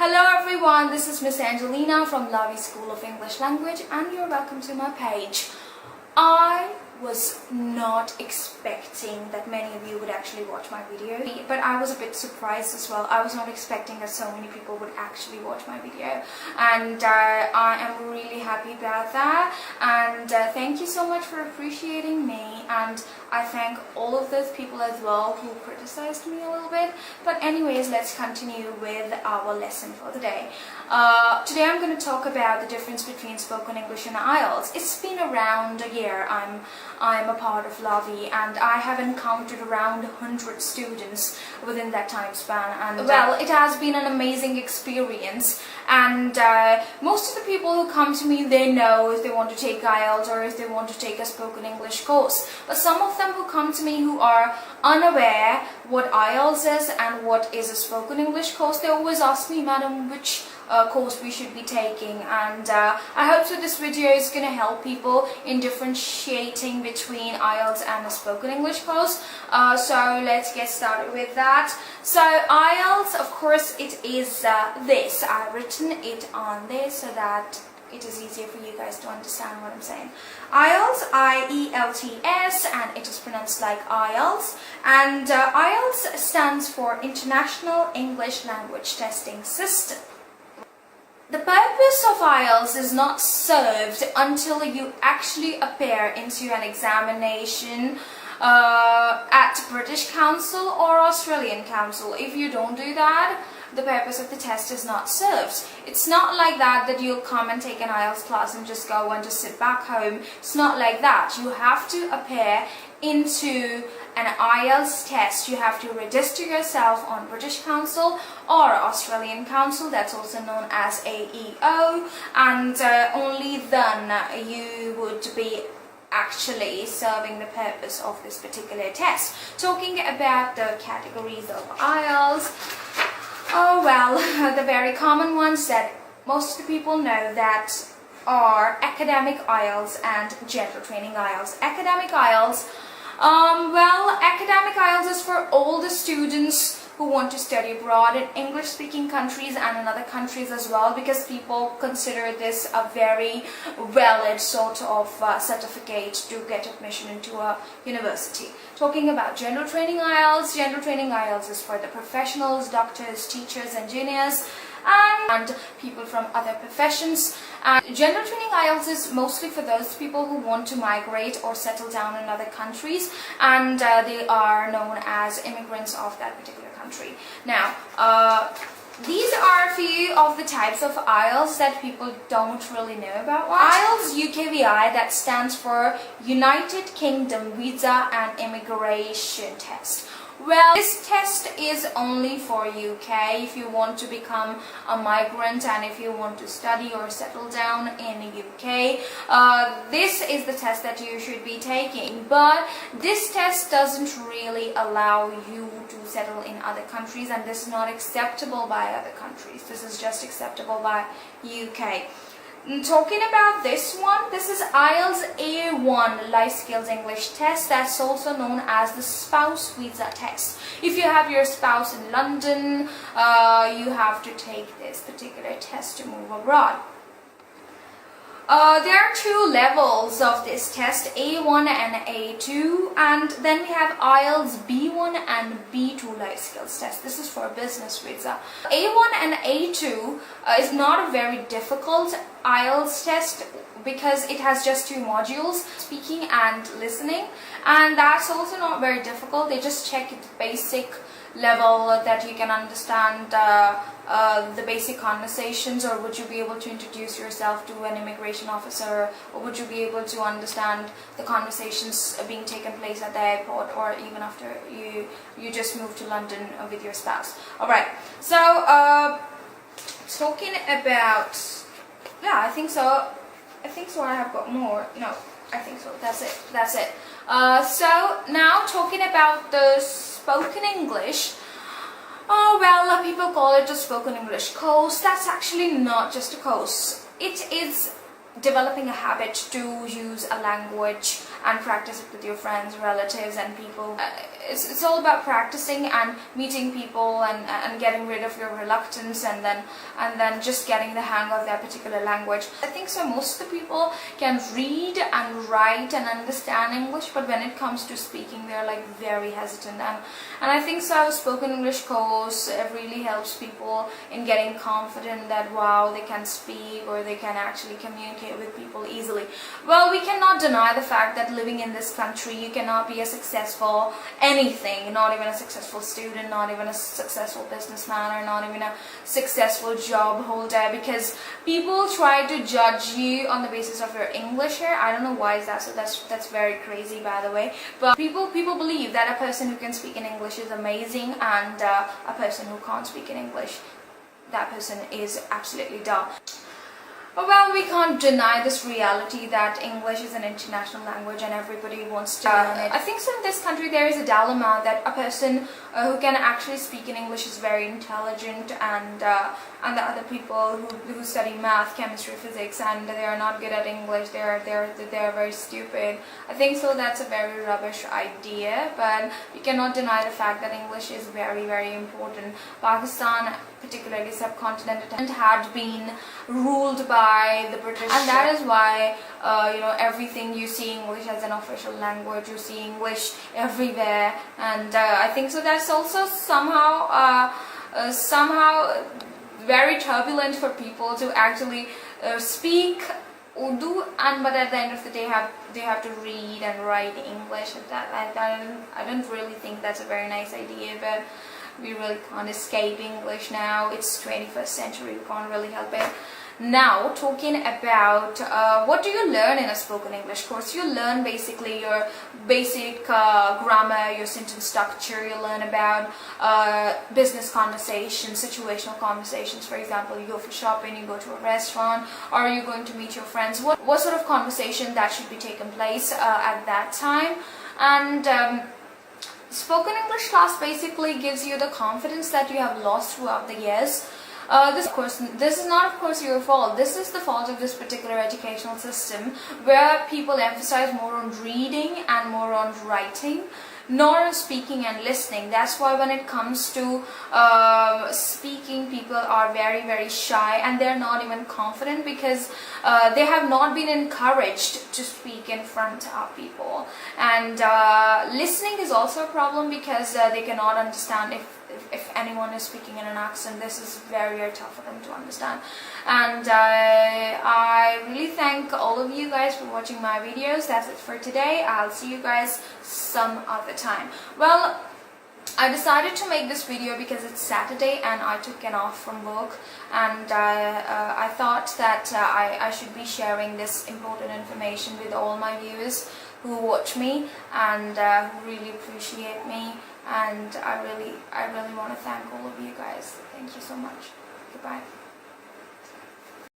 Hello everyone, this is Miss Angelina from Lavi School of English Language and you're welcome to my page. I was not expecting that many of you would actually watch my video, but I was a bit surprised as well. I was not expecting that so many people would actually watch my video, and I am really happy about that, and thank you so much for appreciating me, and I thank all of those people as well who criticized me a little bit. But anyways, let's continue with our lesson for the day. Today I'm going to talk about the difference between spoken English and IELTS. It's been around a year I'm a part of Lavi, and I have encountered around 100 students within that time span, and well, it has been an amazing experience. And most of the people who come to me, they know if they want to take IELTS or if they want to take a spoken English course. But some of them who come to me who are unaware what IELTS is and what is a spoken English course, they always ask me, Madam, which course we should be taking, and I hope that this video is going to help people in differentiating between IELTS and a spoken English course. So let's get started with that. So IELTS, of course, it is this. I've written it on this so that it is easier for you guys to understand what I'm saying. IELTS, I-E-L-T-S, and it is pronounced like IELTS. And IELTS stands for International English Language Testing System. The purpose of IELTS is not served until you actually appear into an examination at British Council or Australian Council. If you don't do that, the purpose of the test is not served. It's not like that you'll come and take an IELTS class and just go and just sit back home. It's not like that. You have to appear into an IELTS test. You have to register yourself on British Council or Australian Council, that's also known as AEO, and only then you would be actually serving the purpose of this particular test. Talking about the categories of IELTS, oh well, the very common ones that most of the people know that are academic IELTS and general training IELTS. Academic IELTS, academic IELTS is for all the students who want to study abroad in English-speaking countries and in other countries as well, because people consider this a very valid sort of certificate to get admission into a university. Talking about general training IELTS is for the professionals, doctors, teachers, engineers, and people from other professions. And general training IELTS is mostly for those people who want to migrate or settle down in other countries, and they are known as immigrants of that particular country. Now, these are a few of the types of IELTS that people don't really know about. IELTS UKVI, that stands for United Kingdom Visa and Immigration Test. Well, this test is only for UK if you want to become a migrant and if you want to study or settle down in the UK. This is the test that you should be taking, but this test doesn't really allow you to settle in other countries, and this is not acceptable by other countries. This is just acceptable by UK. Talking about this one, this is IELTS A1 Life Skills English Test. That's also known as the spouse visa test. If you have your spouse in London, you have to take this particular test to move abroad. There are two levels of this test, A1 and A2, and then we have IELTS B1 and B2 life skills test. This is for a business visa. A1 and A2 is not a very difficult IELTS test because it has just two modules, speaking and listening, and that's also not very difficult. They just check the basic level that you can understand the basic conversations, or would you be able to introduce yourself to an immigration officer, or would you be able to understand the conversations being taken place at the airport, or even after you just moved to London with your spouse. Alright, so talking about, yeah, I think so I have got more. No, I think so, that's it. So now talking about the spoken English, people call it a spoken English course. That's actually not just a course. It is developing a habit to use a language and practice it with your friends, relatives and people. It's all about practicing and meeting people and getting rid of your reluctance and then just getting the hang of that particular language. I think so most of the people can read and write and understand English, but when it comes to speaking they're like very hesitant, and I think so spoken English course, it really helps people in getting confident that wow, they can speak or they can actually communicate with people easily. Well, we cannot deny the fact that living in this country you cannot be a successful anything, not even a successful student, not even a successful businessman, or not even a successful job holder, because people try to judge you on the basis of your English here. I don't know why is that, so that's very crazy by the way, but people believe that a person who can speak in English is amazing, and a person who can't speak in English, that person is absolutely dumb. Well, we can't deny this reality that English is an international language and everybody wants to learn it. I think so in this country there is a dilemma that a person who can actually speak in English is very intelligent, and the other people who study math, chemistry, physics, and they are not good at English, they are very stupid. I think so that's a very rubbish idea, but you cannot deny the fact that English is very, very important. Pakistan, particularly subcontinent, had been ruled by the British, and that is why everything you see English as an official language, you see English everywhere, and I think so that's also somehow very turbulent for people to actually speak Urdu, but at the end of the day they have to read and write English. I don't really think that's a very nice idea, but we really can't escape English now. It's 21st century, we can't really help it. Now, talking about what do you learn in a spoken English course? You learn basically your basic grammar, your sentence structure. You learn about business conversations, situational conversations. For example, you go for shopping, you go to a restaurant, or you're going to meet your friends. What sort of conversation that should be taking place at that time? And spoken English class basically gives you the confidence that you have lost throughout the years. This is not of course your fault. This is the fault of this particular educational system, where people emphasize more on reading and more on writing, not on speaking and listening. That's why when it comes to speaking, people are very, very shy, and they're not even confident because they have not been encouraged to speak in front of people. And listening is also a problem because they cannot understand if anyone is speaking in an accent. This is very, very tough for them to understand. And I really thank all of you guys for watching my videos. That's it for today. I'll see you guys some other time. Well, I decided to make this video because it's Saturday and I took an off from work, and I thought that I should be sharing this important information with all my viewers who watch me and who really appreciate me, and I really want to thank all of you guys. Thank you so much. Goodbye.